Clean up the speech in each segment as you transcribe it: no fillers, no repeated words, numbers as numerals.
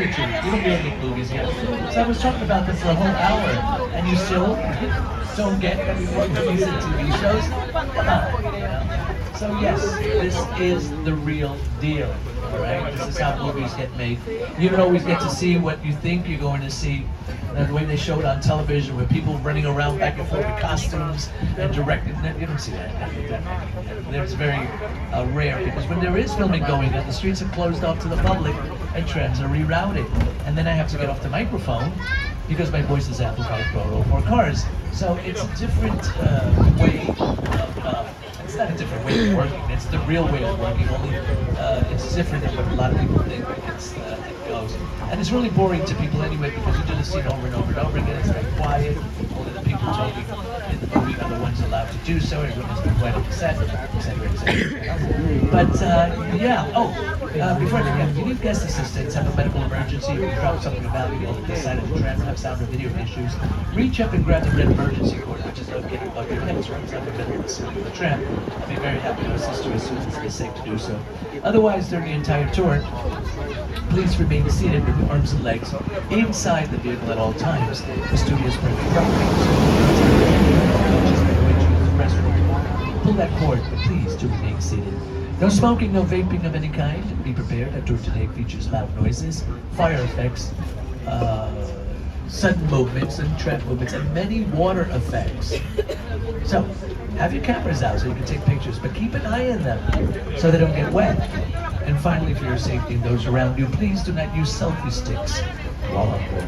pictures. We don't really make movies here. So I was talking about this for a whole hour, and you still don't get that we make movies and TV shows? Come on. You know? So yes, this is the real deal. All right, this is how movies get made. You don't always get to see what you think you're going to see. The way they show it on television, with people running around back and forth with costumes and directed, you don't see that. It's very rare, because when there is filming going on, the streets are closed off to the public and trams are rerouted. And then I have to get off the microphone because my voice is amplified for all four cars. So it's a different way of it's not a different way of working. It's the real way of working. Only it's different than what a lot of people think it goes. And it's really boring to people anyway, because you do the scene over and over and over again. It's very quiet. Only the people talking in the movie are the ones allowed to do so. Everyone has been quiet on the set, etc. But yeah. Oh, before I forget, if you need guest assistance, have a medical emergency, or drop something valuable on the side of the tram, have sound or video issues, reach up and grab the red emergency cord, which is located above your heads right inside the middle of the seat of the tram. I'll be very happy to assist you as soon as it is safe to do so. Otherwise, during the entire tour, please remain seated with your arms and legs inside the vehicle at all times. The studio is perfect Pull that cord, but please do remain seated. No smoking, no vaping of any kind. Be prepared. Our tour today features loud noises, fire effects, sudden movements and trap movements, and many water effects. So, have your cameras out so you can take pictures, but keep an eye on them so they don't get wet. And finally, for your safety and those around you, please do not use selfie sticks while on board.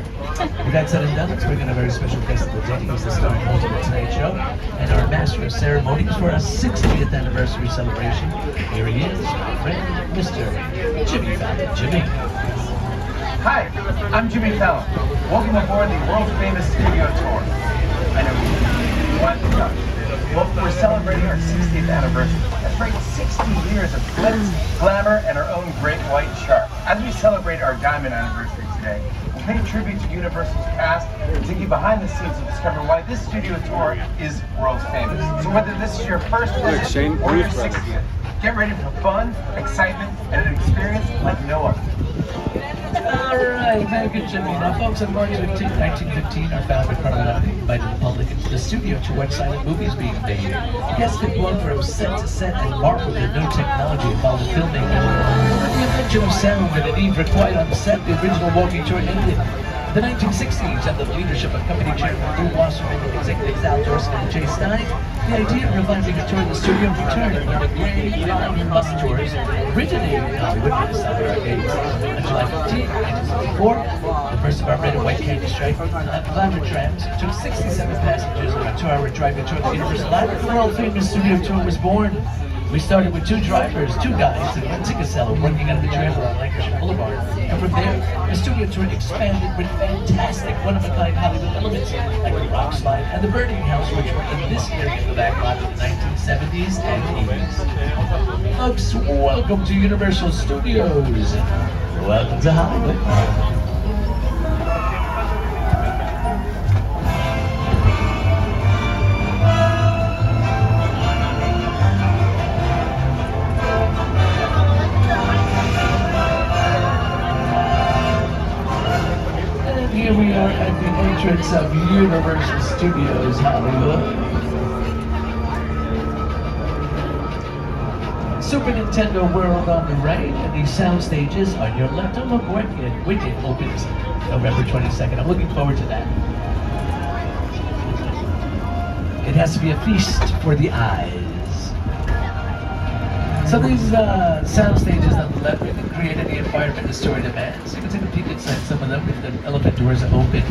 With that said and done, let's bring in a very special guest of the day. He's the star of the Tonight Show and our master of ceremonies for our 60th anniversary celebration. Here he is, my friend, Mr. Jimmy Fallon. Jimmy. Hi, I'm Jimmy Fallon. Welcome aboard the world-famous studio tour. I know you want to know. Well, we're celebrating our 60th anniversary. That's right, 60 years of glitz, glamour, and our own great white shark. As we celebrate our diamond anniversary today, we'll pay tribute to Universal's past and take you behind the scenes to discover why this studio tour is world famous. So whether this is your first visit or your 60th, get ready for fun, excitement, and an experience like no other. Alright, very good, Jimmy. Now, folks, on March 15, 1915, our founder, Carl Leonard, invited the public into the studio to watch silent movies being made. Guests could walk from set to set and marvel at new technology involved in filmmaking. With the invention of sound and a need for quiet on set, the original walking tour ended. In the 1960s, under the leadership of company chairman Lou Wasserman and executives Al Dorson and Jay Stein, the idea of reviving a tour in the studio returned when the Grey Brown bus tours originated in Hollywood and Southern arcades. On July 15, 1964, the first of our red and white candy stripe glamour trams took 67 passengers on a 2-hour driving tour of the Universal Live. The world-famous studio tour was born. We started with 2 drivers, 2 guys, and 1 ticket seller working out of the trailer on Lancashire Boulevard. And from there, the studio tour expanded with fantastic, one-of-a-kind Hollywood elements like the rock slide and the Burning House, which were in this area of the back lot in the 1970s and 80s. Folks, welcome to Universal Studios. Welcome to Hollywood. Here we are at the entrance of Universal Studios Hollywood. Super Nintendo World on the right, and these sound stages on your left. Don't look wicked opens November 22nd. I'm looking forward to that. It has to be a feast for the eyes. So these sound stages on the left, we can create any environment the story demands. You can take a peek inside some of them if the elephant doors are open.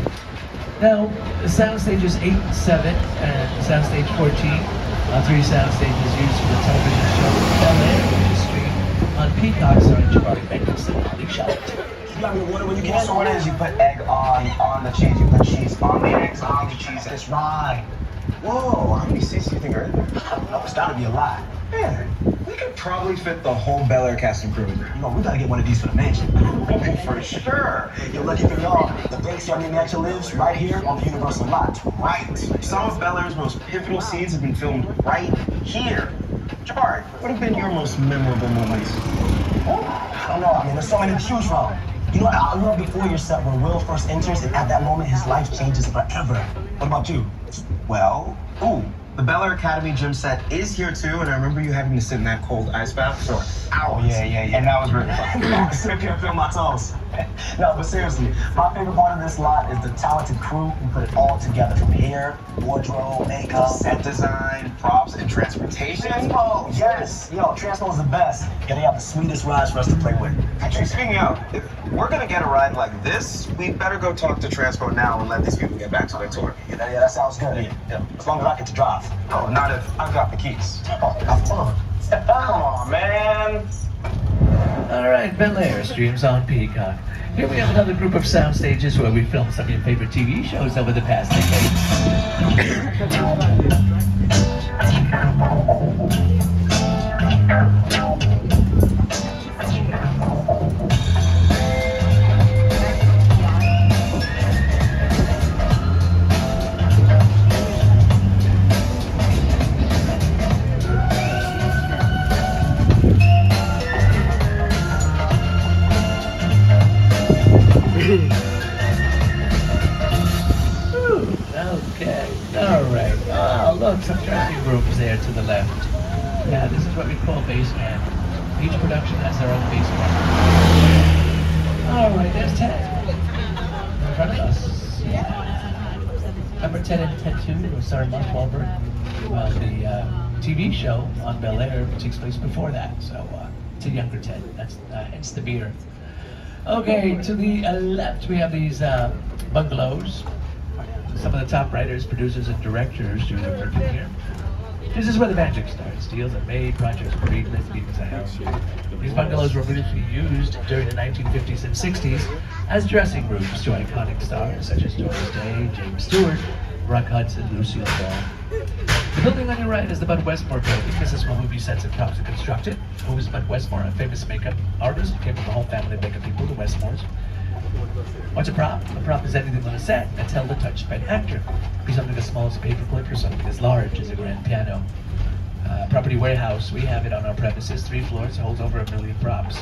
Now, the sound stages 8 and 7 and sound stage 14 are 3 sound stages used for the television show Bel Air, which is streamed on Peacock starring Jabari Benson and Ali Sharpton. You got me wondering when you get so what it is, you put egg on the cheese, you put cheese on the eggs, on the cheese. That's right. Whoa, how many seats do you think are in there? I don't know, it's gotta be a lot. Man, we could probably fit the whole Bel Air cast and crew in there. You know, we gotta get one of these for the mansion. For sure. You're lucky for y'all. The Banksy Army Mansion lives right here on the Universal lot. Right. Some of Bel Air's most pivotal scenes have been filmed right here. Jabari, what have been your most memorable moments? Oh, I don't know. I mean, there's so many to choose from. You know, I love the foyer set where Will first enters, and at that moment, his life changes forever. What about you? Well, ooh, the Bel Air Academy gym set is here too, and I remember you having to sit in that cold ice bath for hours. Yeah. And that was really fun. Still can't feel my toes. No, but seriously, my favorite part of this lot is the talented crew who put it all together, from hair, wardrobe, makeup, Set design, props, and transportation. Transpo. Yes, yo, Transpo is the best. Yeah, they have the sweetest rides for us to play with. Actually, speaking of, if we're gonna get a ride like this, we better go talk to Transpo now and let these people get back to their tour. Yeah, that sounds good. Yeah. As long as I get to drive. Oh, not if I've got the keys. Oh, come on. Come on, man. All right, Bel Air streams on Peacock. Here we have another group of sound stages where we filmed some of your favorite TV shows over the past Okay, all right. Oh, look, some dressing rooms there to the left. Yeah, this is what we call base camp. Each production has their own base camp. All right, there's Ted in front of us. Remember Ted and Ted 2 with starring Mark Wahlberg? Well, the TV show on Bel Air takes place before that, so it's a younger Ted. That's hence the beer. Okay, to the left we have these bungalows. Some of the top writers, producers, and directors do their work in here. This is where the magic starts. Deals are made, projects are greenlit, meetings are held. These bungalows were briefly used during the 1950s and 60s as dressing rooms to iconic stars such as Doris Day, James Stewart, Rock Hudson, Lucille Ball. The building on your right is the Bud Westmore building. This is where movie sets and props are constructed. Who is Bud Westmore? A famous makeup artist who came from the whole family of makeup people, the Westmores. What's a prop? A prop is anything on a set that's held or touched by an actor. It could be something as small as a paperclip or something as large as a grand piano. Property warehouse, we have it on our premises, 3 floors, holds over 1 million props.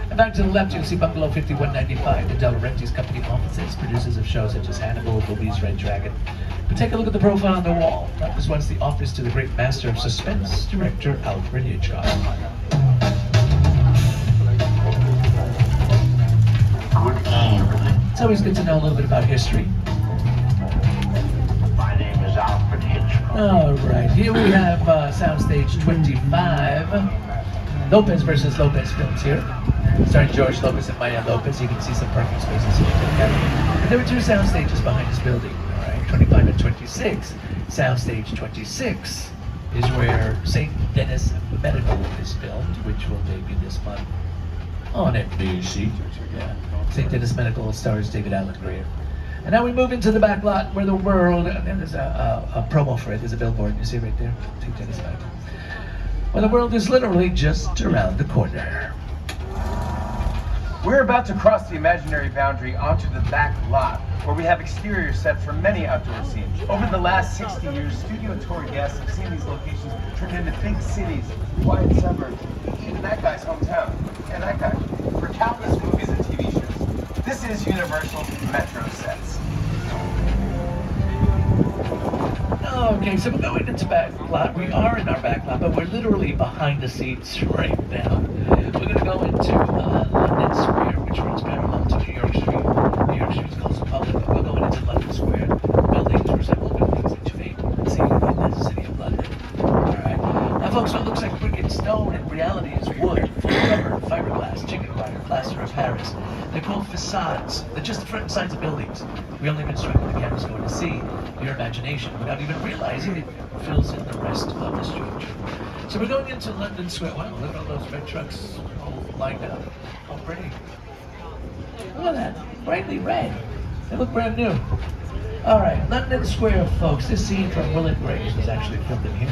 And back to the left, you'll see Bungalow 5195, the De Laurentiis company offices, producers of shows such as Hannibal, Boobies, Red Dragon. But take a look at the profile on the wall. That was once the office to the great master of suspense, director Alfred Hitchcock. It's always good to know a little bit about history. My name is Alfred Hitchcock. All right, here we have Soundstage 25. Lopez versus Lopez films here. Starring George Lopez and Maya Lopez. You can see some parking spaces here. But there were 2 sound stages behind this building. All right, 25 and 26. Soundstage 26 is where St. Denis Medical is filmed, which will debut this month on NBC. Yeah. St. Denis Medical stars David Allen Greer. And now we move into the back lot where the world, and there's a promo for it, there's a billboard, you see right there, St. Denis Medical. Well, the world is literally just around the corner. We're about to cross the imaginary boundary onto the back lot, where we have exterior set for many outdoor scenes. Over the last 60 years, studio tour guests have seen these locations turned into big cities, quiet suburbs, even that guy's hometown, and that guy, for countless movies and TV shows. This is Universal's Metro Sets. Okay, so we're going into back lot. We are in our back lot, but we're literally behind the scenes right now. We're going to go into London Square, which runs parallel to New York Street. New York Street is called the Public, but we're going into London Square. Buildings resemble buildings that you've seen in the city of London. Alright. Now folks, what looks like brick and stone in reality is wood, full of rubber, fiberglass, chicken wire, plaster of Paris. They're called facades. They're just the front and sides of buildings. We only instruct the camera's going to see your imagination without even realizing it fills in the rest of the street. So we're going into London Square. Wow, look at all those red trucks all lined up. Oh, pretty. Look at that, brightly red. They look brand new. All right, London Square, folks. This scene from Will and Grace was actually filmed in here.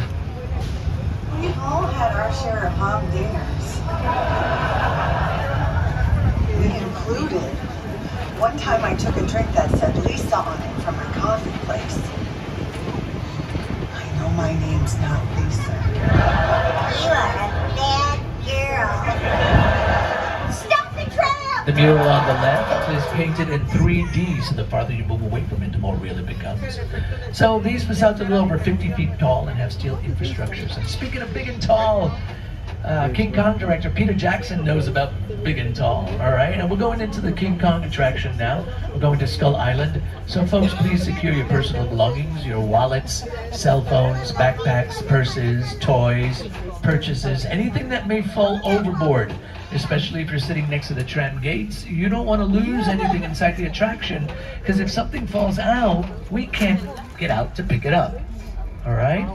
We've all had our share of hot dinners. Me included. One time I took a drink that said Lisa on it from my coffee place. I know my name's not Lisa. You are a bad girl. Stop the tram! The mural on the left is painted in 3D, so the farther you move away from it, the more real it becomes. So these facades are a little over 50 feet tall and have steel infrastructures. And speaking of big and tall, King Kong director Peter Jackson knows about big and tall, all right? And we're going into the King Kong attraction now. We're going to Skull Island. So folks, please secure your personal belongings, your wallets, cell phones, backpacks, purses, toys, purchases, anything that may fall overboard, especially if you're sitting next to the tram gates. You don't want to lose anything inside the attraction, because if something falls out, we can't get out to pick it up, all right?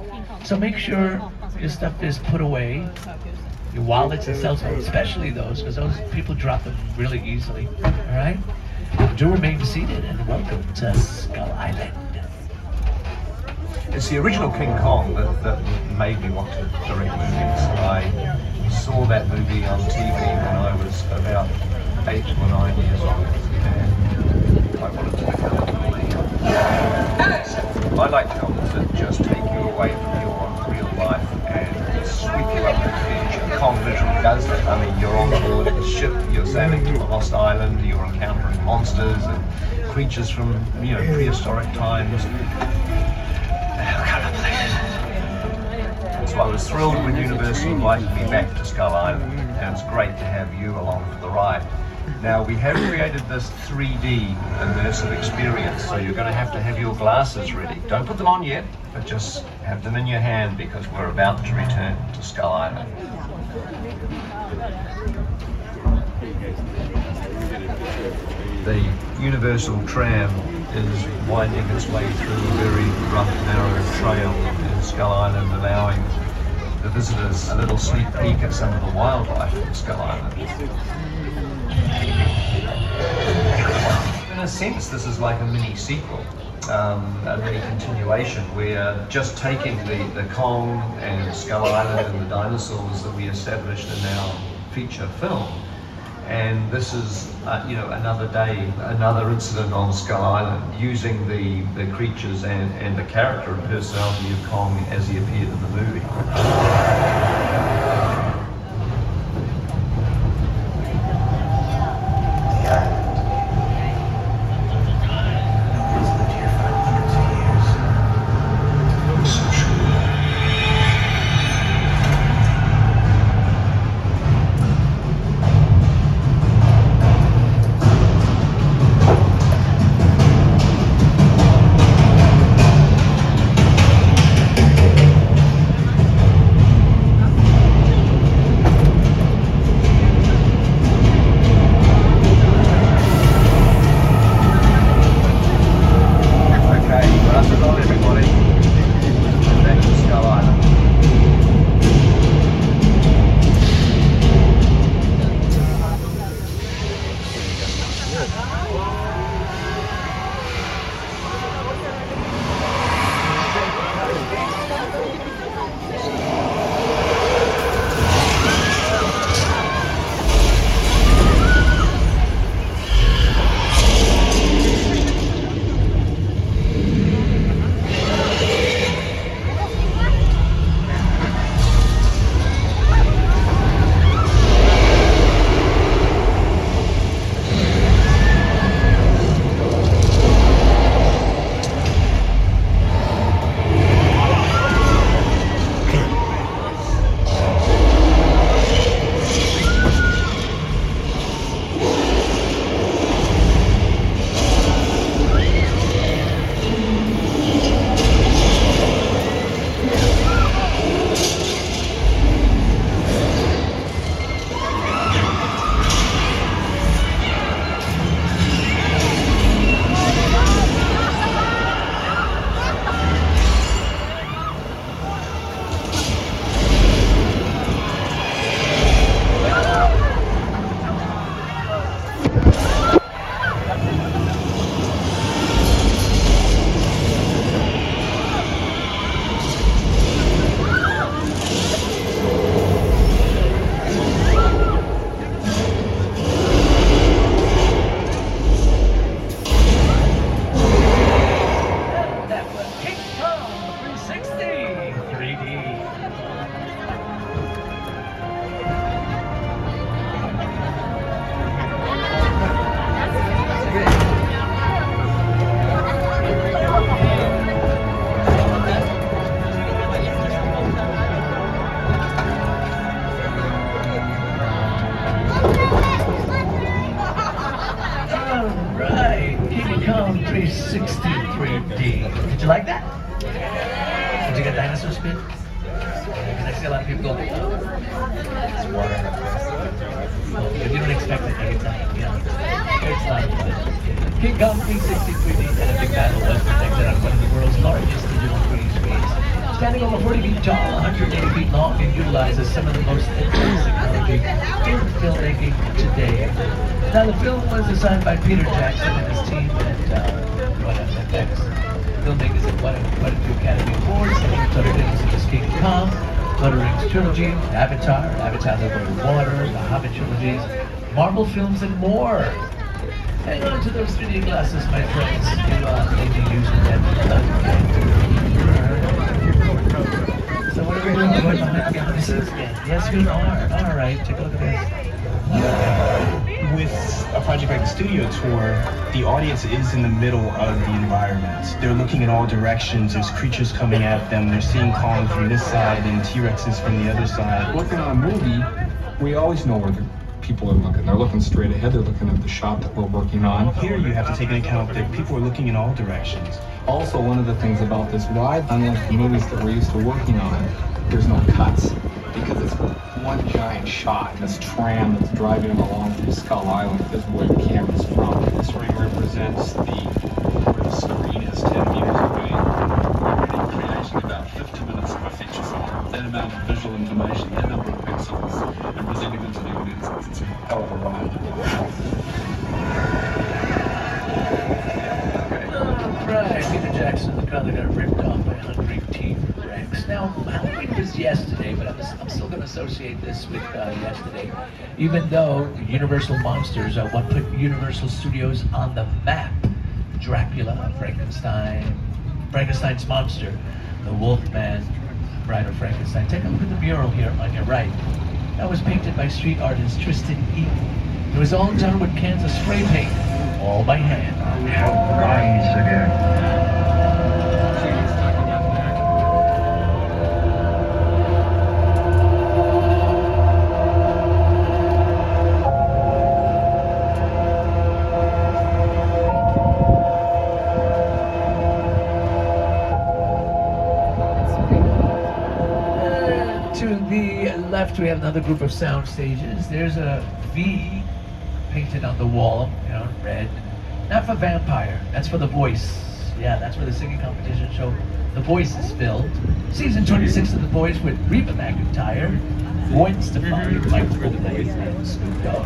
So make sure your stuff is put away. Your wallets and cell phones, especially those, because those people drop them really easily. All right? Do remain seated, and welcome to Skull Island. It's the original King Kong that made me want to direct movies. I saw that movie on TV when I was about 8 or 9 years old, and I wanted to become a lead. I like films that just take you away from your real life and sweep you up into the future. Kong literally does that. I mean, you're on board a ship, you're sailing to a lost island, you're encountering monsters and creatures from, you know, prehistoric times. So I was thrilled when Universal invited me back to Skull Island, and it's great to have you along for the ride. Now, we have created this 3D immersive experience, so you're going to have your glasses ready. Don't put them on yet, but just have them in your hand, because we're about to return to Skull Island. The Universal tram is winding its way through a very rough, narrow trail in Skull Island, allowing the visitors a little sneak peek at some of the wildlife in Skull Island. In a sense, this is like a mini sequel, a mini continuation. We're just taking the Kong and Skull Island and the dinosaurs that we established in our feature film, and this is another day, another incident on Skull Island, using the creatures and the character and personality of Kong as he appeared in the movie. Donkey Kong 360 3D. Did you like that? Did you get dinosaur spin? Because I see a lot of people go, it's water. If you don't expect it, it's not, you know. It's not fun. King Kong 360 3D and a big battle was protected on one of the world's largest digital 3D screens. Standing over 40 feet tall, 180 feet long, and utilizes some of the most advanced technology in filmmaking today. Now, the film was designed by Peter Jackson and his team at FX. Filmmakers have won 22 Academy Awards, including other films such as King Kong, Lord of the Rings Trilogy, Avatar, Avatar the Way of Water, The Hobbit trilogies, Marvel films, and more. Hang on to those 3D glasses, my friends. You may be using them. So what are we doing? We're behind the scenes again. Yes, we are. All right, take a look at this. With a project like the studio tour, the audience is in the middle of the environment. They're looking in all directions. There's creatures coming at them. They're seeing Kong from this side and T-Rexes from the other side. Working on a movie, we always know where the people are looking. They're looking straight ahead. They're looking at the shot that we're working on. Here you have to take into account that people are looking in all directions. Also, one of the things about this ride, unlike the movies that we're used to working on, there's no cuts because it's one giant shot. This tram that's driving along through Skull Island is where the camera's from. This ring represents where the screen is 10 meters away. We're already creating about 50 minutes of a feature film. That amount of visual information, that number of pixels, and presenting them to the audience, it's a hell of a ride. Right, Peter Jackson, the guy that got ripped off by Hungry T-Rex. Now, Halloween was yesterday, but I'm still going to associate this with yesterday, even though Universal Monsters are what put Universal Studios on the map. Dracula, Frankenstein's monster, the Wolfman, Bride of Frankenstein. Take a look at the mural here on your right. That was painted by street artist Tristan Eaton. It was all done with cans of spray paint, all by hand. Rise again. To the left, we have another group of sound stages. There's a V painted on the wall, you know, red. Not for Vampire, that's for The Voice. Yeah, that's where the singing competition show The Voice is filmed. Season 26 of The Voice with Reba McEntire, Gwen Stefani, Mike Bublé, and Snoop Dogg.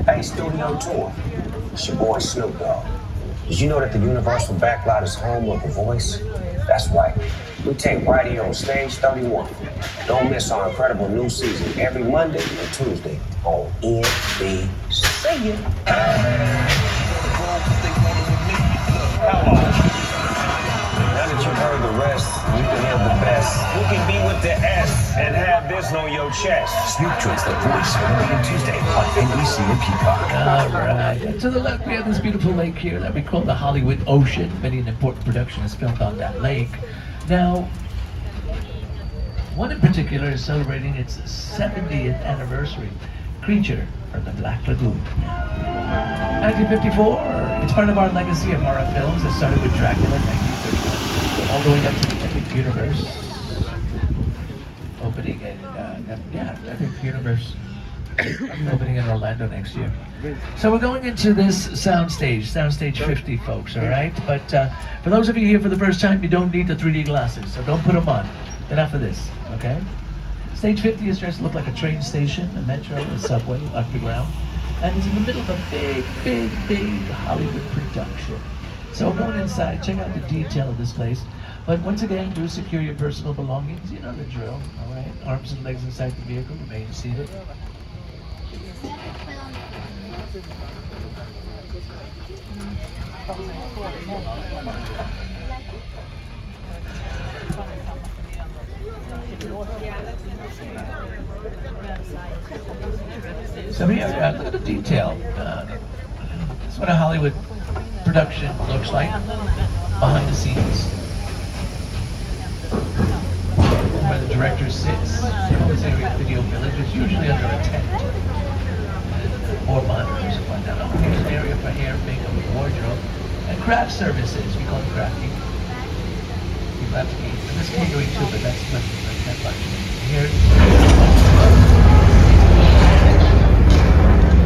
Hey, studio tour. It's your boy Snoop Dogg. Did you know that the Universal Backlot is home of The Voice? That's right. We tape right here on Stage 31. Don't miss our incredible new season every Monday and Tuesday on NBC. See ya. Hello. Now that you've heard the rest, you can hear the best. You can be with the S and have this on your chest. Snoop Joints The Voice, Monday and Tuesday on NBC and Peacock. All right. To the left, we have this beautiful lake here that we call the Hollywood Ocean. Many an important production is filmed on that lake. Now, one in particular is celebrating its 70th anniversary. Creature from the Black Lagoon. 1954, it's part of our legacy of horror films that started with Dracula in 1931, all the way up to the Epic Universe opening in, Epic Universe opening in Orlando next year. So we're going into this soundstage 50, folks, all right? But for those of you here for the first time, you don't need the 3D glasses, so don't put them on. They're not for this, okay? Stage 50 is dressed to look like a train station, a metro, a subway, underground, and it's in the middle of a big Hollywood production. So going inside, check out the detail of this place. But once again, do secure your personal belongings. You know the drill, all right? Arms and legs inside the vehicle, remain seated. So here, look at the detail. That's what a Hollywood production looks like behind the scenes. Where the director sits. This area, Video Village, is usually under a tent or monitors and whatnot. Here's an area for hair, makeup, craft services. We call it crafting. People have to eat. And this catering too, but that's that much. Here.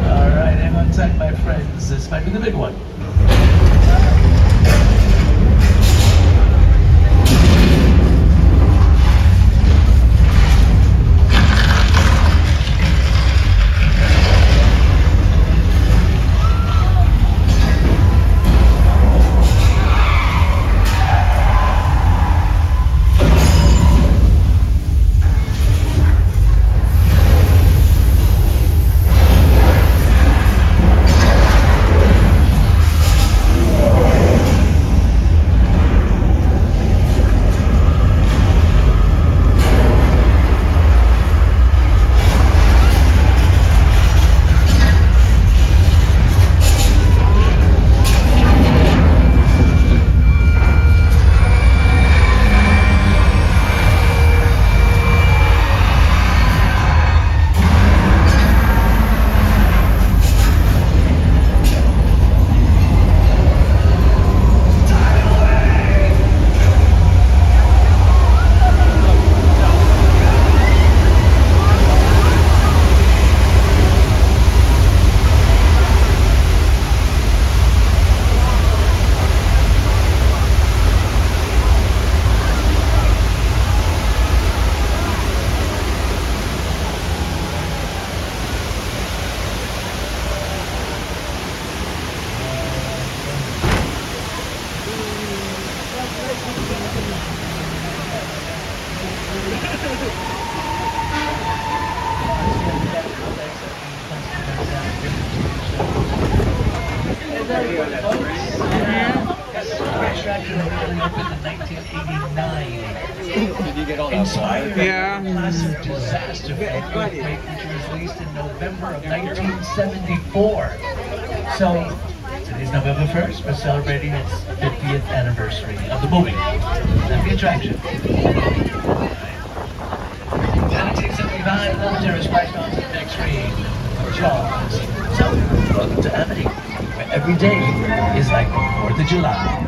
All right, hang on tight, my friends. This might be the big one. Inspired by a classic disaster film Earthquake, which was released in November of 1974. So, today's November 1st, we're celebrating its 50th anniversary of the movie. That's the attraction. 1975, military splashed onto the big screen of Jaws. So, welcome to Amity, where every day is like the 4th of July.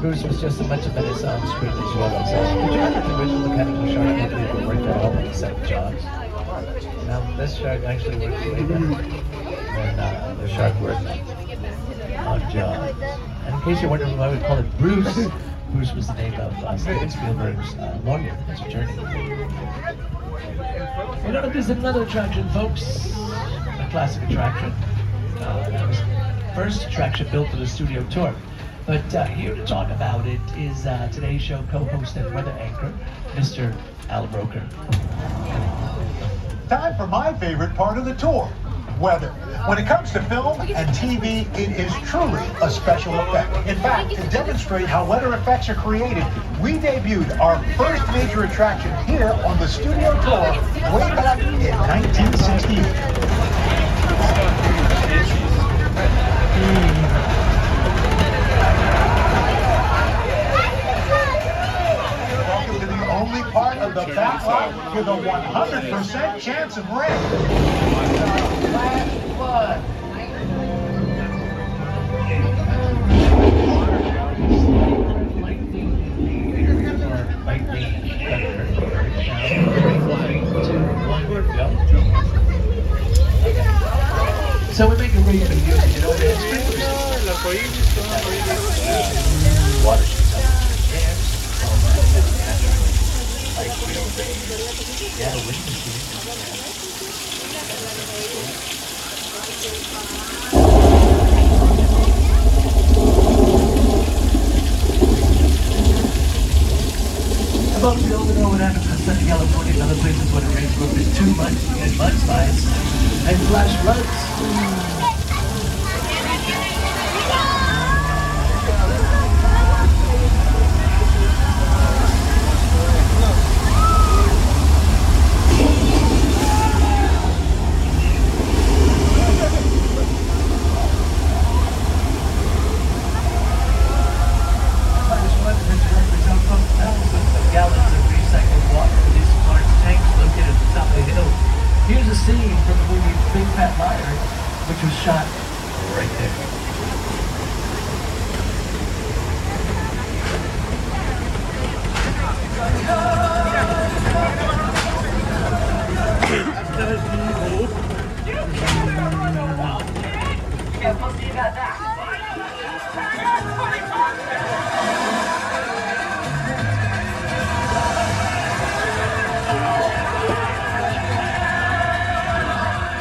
Bruce was just a much of menace on screen as well as did you know that the original Mechanical Shark movie worked at all with set Jaws? Now this shark actually works way better than the shark worked on Jaws. And in case you're wondering why we call it Bruce, Bruce was the name of Steven Spielberg's lawyer in his journey. You know, there's another attraction, folks, a classic attraction. That was the first attraction built for the studio tour. But here to talk about it is today's show co-host and weather anchor, Mr. Al Roker. Time for my favorite part of the tour, weather. When it comes to film and TV, it is truly a special effect. In fact, to demonstrate how weather effects are created, we debuted our first major attraction here on the studio tour way back in 1968. Welcome to the only part of the back lot with a 100% chance of rain. Flash flood. So we make a really good use of it over there. Water shoots up. Yeah, wind machine. Above the building or whatever, Southern California and other places where the rainfall is too much, you get mudslides and flash floods. Here's a scene from the movie Big Fat Liar, which was shot right there.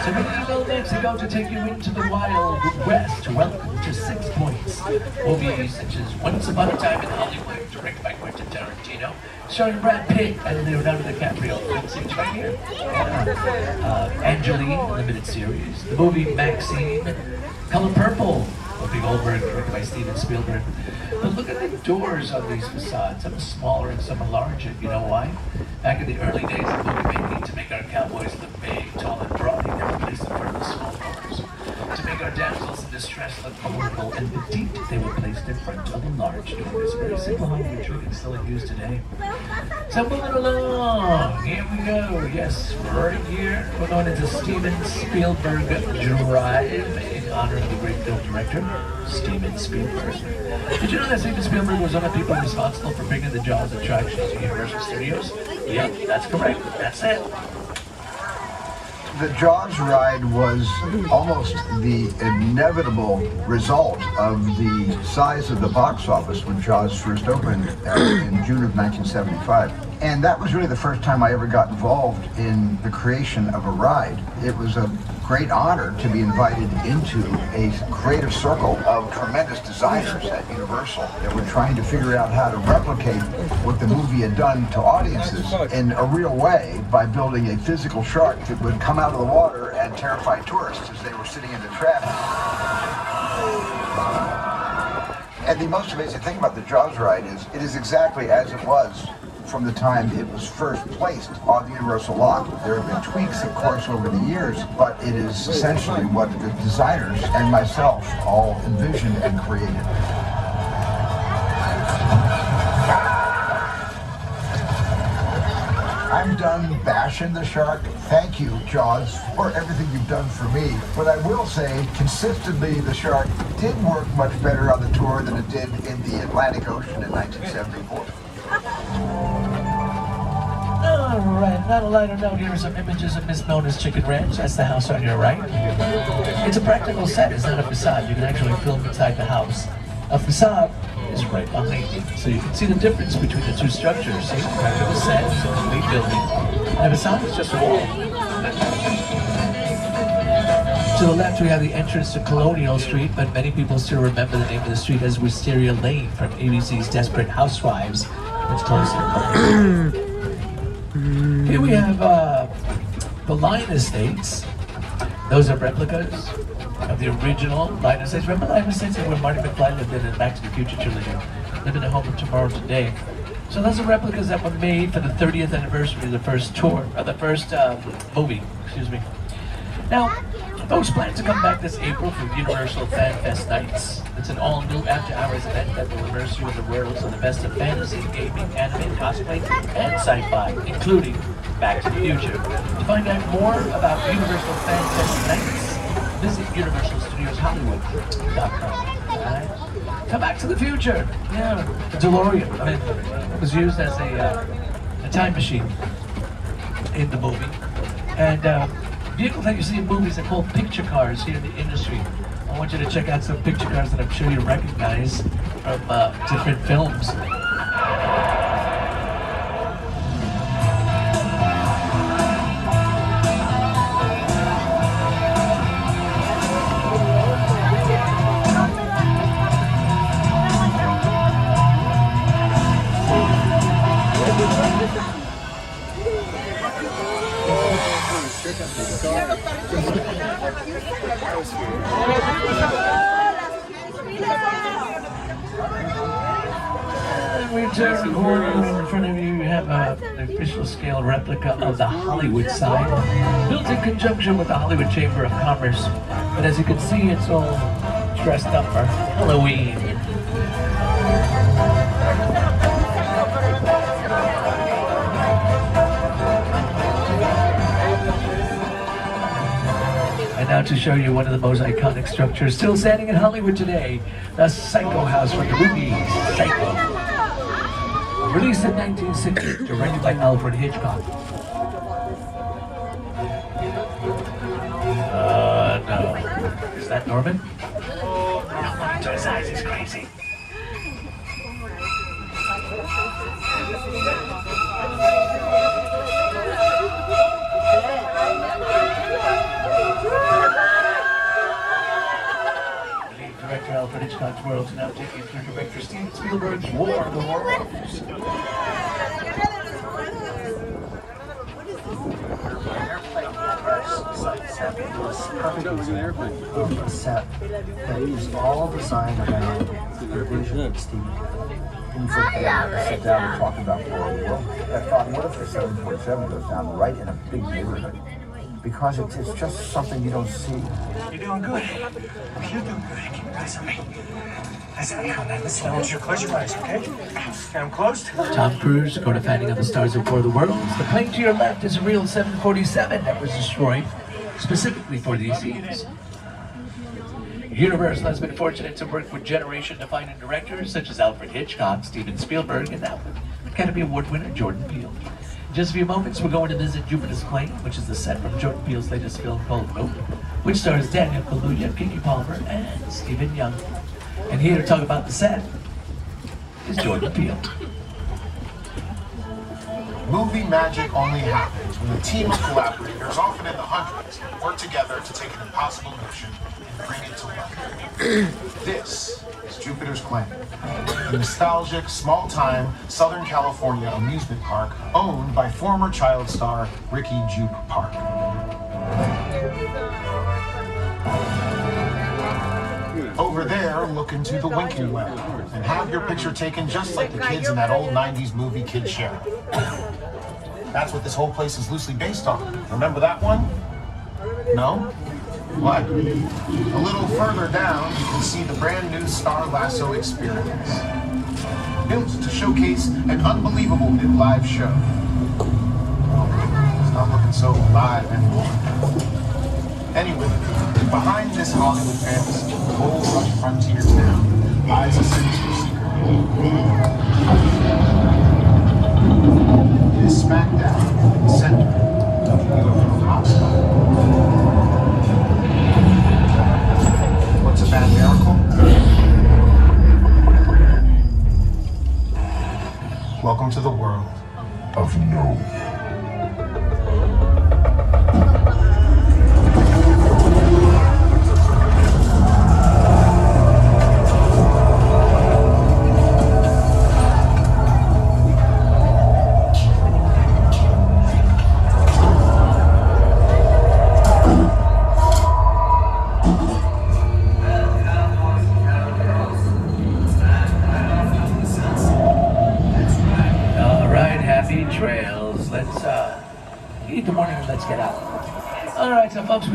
So many Mexico to take you into the Wild West. Welcome to 6 Points. Movies such as Once Upon a Time in Hollywood, directed by Quentin Tarantino, starring Brad Pitt and Leonardo DiCaprio. It's right here. Angeline, limited series. The movie Maxine, Color Purple, Whoopi Goldberg, directed by Steven Spielberg. But look at the doors on these facades. Some are smaller and some are larger. You know why? Back in the early days of movie making, to make our cowboys look big, tall, and broad, they never placed them in the small doors. To make our damsels in distress look vulnerable and petite, they were placed in front of the large doors. Very simple Hollywood trick and still in use today. So moving along, here we go. Yes, right here, we're going into Steven Spielberg Drive in honor of the great film director, Steven Spielberg. Did you know that Steven Spielberg was one of the people responsible for bringing the Jaws attraction to Universal Studios? Yep, that's correct. That's it. The Jaws ride was almost the inevitable result of the size of the box office when Jaws first opened in June of 1975. And that was really the first time I ever got involved in the creation of a ride. It was a great honor to be invited into a creative circle of tremendous designers at Universal that were trying to figure out how to replicate what the movie had done to audiences in a real way by building a physical shark that would come out of the water and terrify tourists as they were sitting in the traffic. And the most amazing thing about the Jaws ride is it is exactly as it was from the time it was first placed on the Universal lot. There have been tweaks, of course, over the years, but it is essentially what the designers and myself all envisioned and created. I'm done bashing the shark. Thank you, Jaws, for everything you've done for me. But I will say, consistently, the shark did work much better on the tour than it did in the Atlantic Ocean in 1974. Alright, not a lighter note, here are some images of Miss Nona's Chicken Ranch. That's the house on your right. It's a practical set, it's not a facade. You can actually film inside the house. A facade is right behind you. So you can see the difference between the two structures. See, practical set, it's a complete building. And a facade is just a wall. To the left, we have the entrance to Colonial Street, but many people still remember the name of the street as Wisteria Lane from ABC's Desperate Housewives. It's closer. Here we have the Lion Estates. Those are replicas of the original Line of Sight. Remember Line of Sight where Marty McFly lived in the Back to the Future trilogy? Live in the Home of Tomorrow Today. So those are replicas that were made for the 30th anniversary of the first tour, or the first movie, excuse me. Now, folks plan to come back this April for Universal Fan Fest Nights. It's an all-new after-hours event that will immerse you in the worlds of the best of fantasy, gaming, anime, cosplay, and sci-fi, including Back to the Future. To find out more about Universal Fan Fest Nights, visit UniversalStudiosHollywood.com. Alright? Come Back to the Future. Yeah, the DeLorean. I mean, it was used as a time machine in the movie. And vehicles that you see in movies are called picture cars here in the industry. I want you to check out some picture cars that I'm sure you recognize from different films. In front of you, we have an official scale replica of the Hollywood sign, built in conjunction with the Hollywood Chamber of Commerce. But as you can see, it's all dressed up for Halloween. And now to show you one of the most iconic structures still standing in Hollywood today, the Psycho House from the movie Psycho. Released in 1960, directed by Alfred Hitchcock. No. Is that Norman? Don't look into his eyes, he's crazy. Director Alfred Hitchcock's world is now taking through director Steven Spielberg's War of the Worlds. A set that is all designed around the vision of Steve. When you sit down and talk about War of the World, I thought, what if the 747 goes down right in a big neighborhood? Because it's just something you don't see. You're doing good. You're doing good. Keep your eyes on me. Listen, I want you to close your eyes, okay? Okay, I'm closed. Tom Cruise, go to Finding of the Stars of War of the Worlds. The plane to your left is a real 747 that was destroyed specifically for these scenes. Universal has been fortunate to work with generation-defining directors such as Alfred Hitchcock, Steven Spielberg, and now Academy Award winner Jordan Peele. In just a few moments, we're going to visit Jupiter's Claim, which is the set from Jordan Peele's latest film called Nope, which stars Daniel Kaluuya, Kiki Palmer, and Stephen Young. And here to talk about the set is Jordan Peele. Movie magic only happens when a team of collaborators, often in the hundreds, work together to take an impossible mission and bring it to life. This is Jupiter's Claim, a nostalgic, small-time Southern California amusement park owned by former child star Ricky Jupe Park. Over there, look into the Winking Well and have your picture taken just like the kids in that old 90s movie Kid Sheriff. That's what this whole place is loosely based on. Remember that one? No? What? A little further down, you can see the brand new Star Lasso Experience. Built to showcase an unbelievable new live show. Oh, it's not looking so live anymore. Anyway, behind this Hollywood fantasy, Gold Rush frontier town, lies a sinister secret. It is smack down in the center of the UFO hotspot. What's a bad miracle? Welcome to the world of no.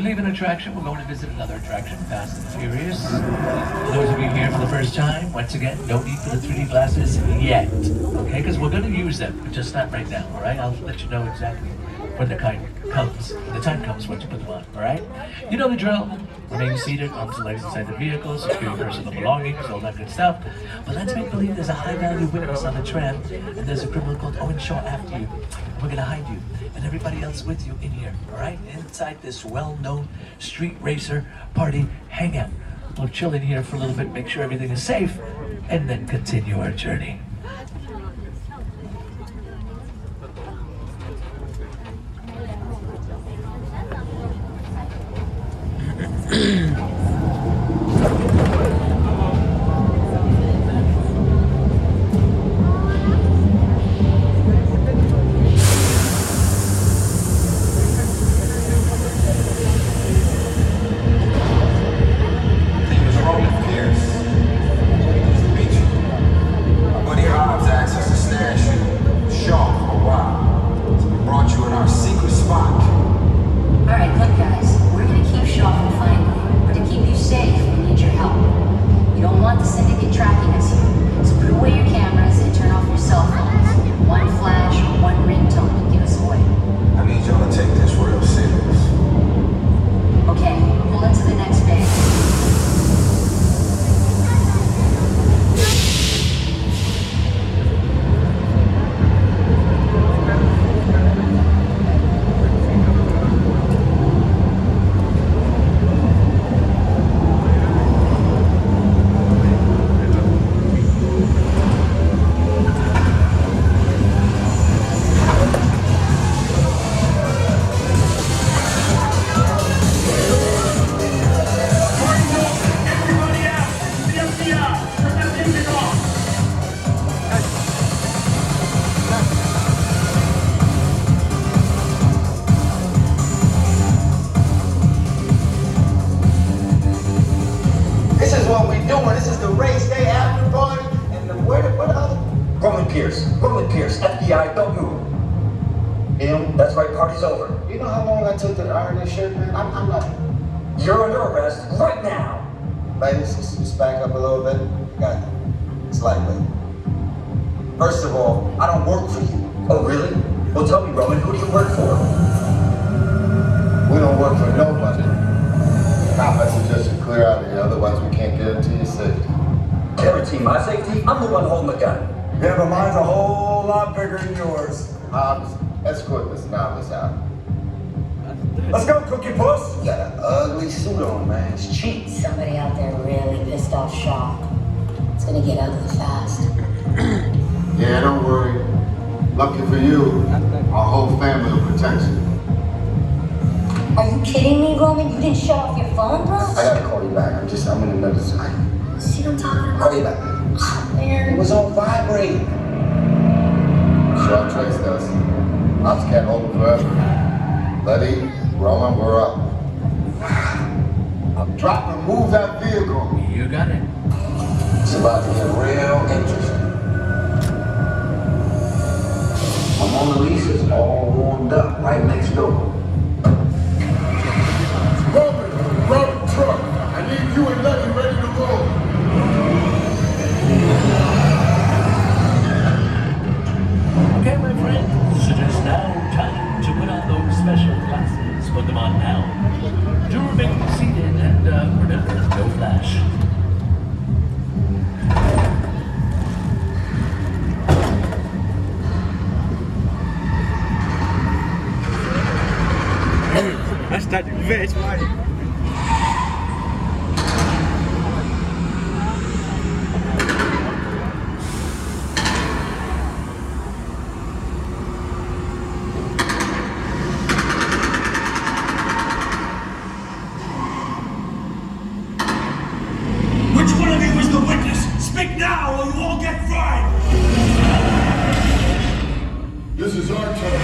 leave an attraction, we're going to visit another attraction, Fast and Furious. For those of you here for the first time, once again, no need for the 3D glasses yet, okay? Because we're going to use them, but just not right now, all right? I'll let you know exactly when the time comes when to put them on, all right? You know the drill. Remain seated, arms and legs inside the vehicle, secure your personal belongings, all that good stuff. But let's make believe there's a high-value witness on the tram, and there's a criminal called Owen Shaw after you. And we're gonna hide you and everybody else with you in here, all right? Inside this well-known street racer party hangout. We'll chill in here for a little bit, make sure everything is safe, and then continue our journey. Roman Pierce, FBI, don't move. Him, that's right, party's over. You know how long I took to iron this shirt, man? I'm not. You're under arrest right now. Ladies, just back up a little bit. Got it. It's lightweight. First of all, I don't work for you. Oh, really? Well, tell me, Roman, who do you work for? We don't work for nobody. I suggest you clear out of here, otherwise we can't guarantee your safety. Guarantee my safety? I'm the one holding the gun. Yeah, but mine's a whole lot bigger than yours. Hobbs, escort this novice out. Let's go, Cookie Puss! You got an ugly suit on, man. It's cheap. Somebody out there really pissed off Shaw. It's gonna get ugly fast. Yeah, don't worry. Lucky for you, our whole family will protect you. Are you kidding me, Roman? You didn't shut off your phone, bro? I gotta call you back. I'm in another zone. See what I'm talking about? Call you back. Oh, man. It was on vibrate. Shaw traced us. Ops can't hold him forever. Letty, Roman, we're up. I'm dropping, move that vehicle. You got it. It's about to get real interesting. My Mona Lisa's all warmed up right next door. Roman, grab the truck. I need you and Letty ready to roll. Okay, my friends, it is now time to put on those special glasses. Put them on now. Do remain seated and remember, no flash. Hashtag verde, vai. Which one of you is the witness? Speak now or you all get fried! This is our turn.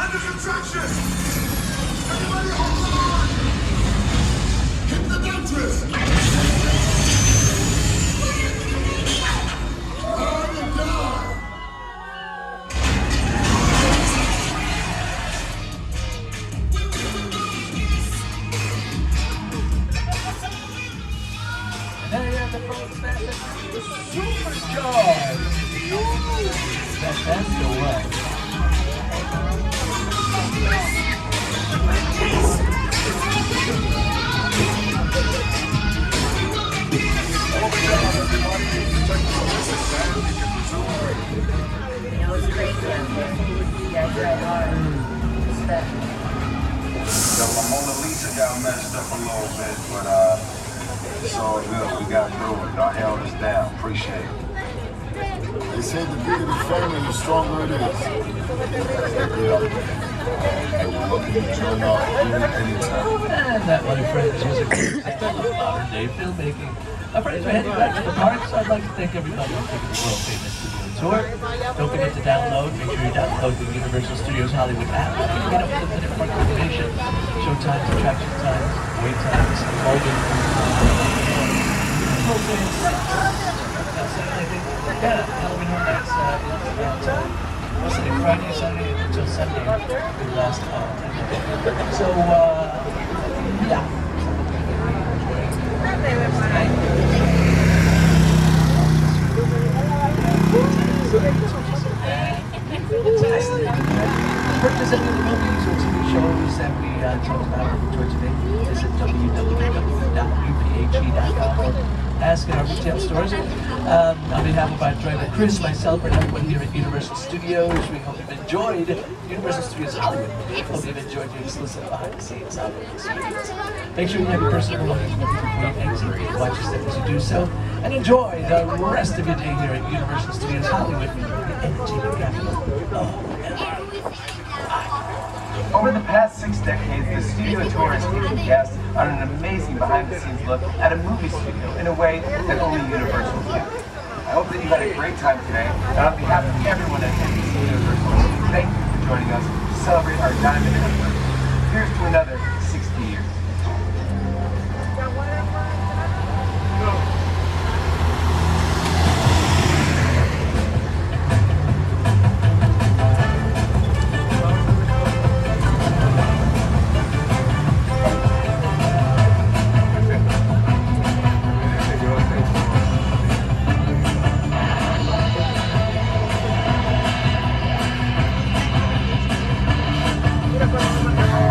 behind this attraction! Everybody hold on! Hit the nitrous! Ride and die! And there you have the folks, that's the Supercharged! That's the way. It's crazy out there. You guys try hard. Respect. So my Mona Lisa got messed up a little bit, but it's all good. We got through it. Y'all held us down. Appreciate it. They say the bigger the family, the stronger it is. Yeah. And we're looking to turn off anytime. And that, my friends, was a great example of modern day filmmaking. Friends, we're heading back to the parks. I'd like to thank everybody for taking the world famous studio tour. Don't forget to download. Make sure you download the Universal Studios Hollywood app. You can get up with the minute mark information, show times, attraction times, wait times, holding. Yeah, Halloween Horror Nights what's the name? Friday, Saturday until Sunday. The last so yeah. Purchase any of the movies or TV shows that we talked about on the tour today. Visit www.uphe.com or ask in our retail stores. On behalf of our driver Chris, myself, and everyone here at Universal Studios, we hope you've enjoyed Universal Studios Hollywood. Hope you've enjoyed your exclusive behind the scenes of the studios. Make sure you have your personal belongings with you before you exit. Watch your step as you do so, and enjoy the rest of your day here at Universal Studios Hollywood, the entertainment capital of Over the past 6 decades, the studio tour has taken guests on an amazing behind-the-scenes look at a movie studio in a way that only Universal can. I hope that you had a great time today, and on behalf of everyone at NBC Universal, thank you for joining us to celebrate our diamond anniversary. Here's to another 60 years.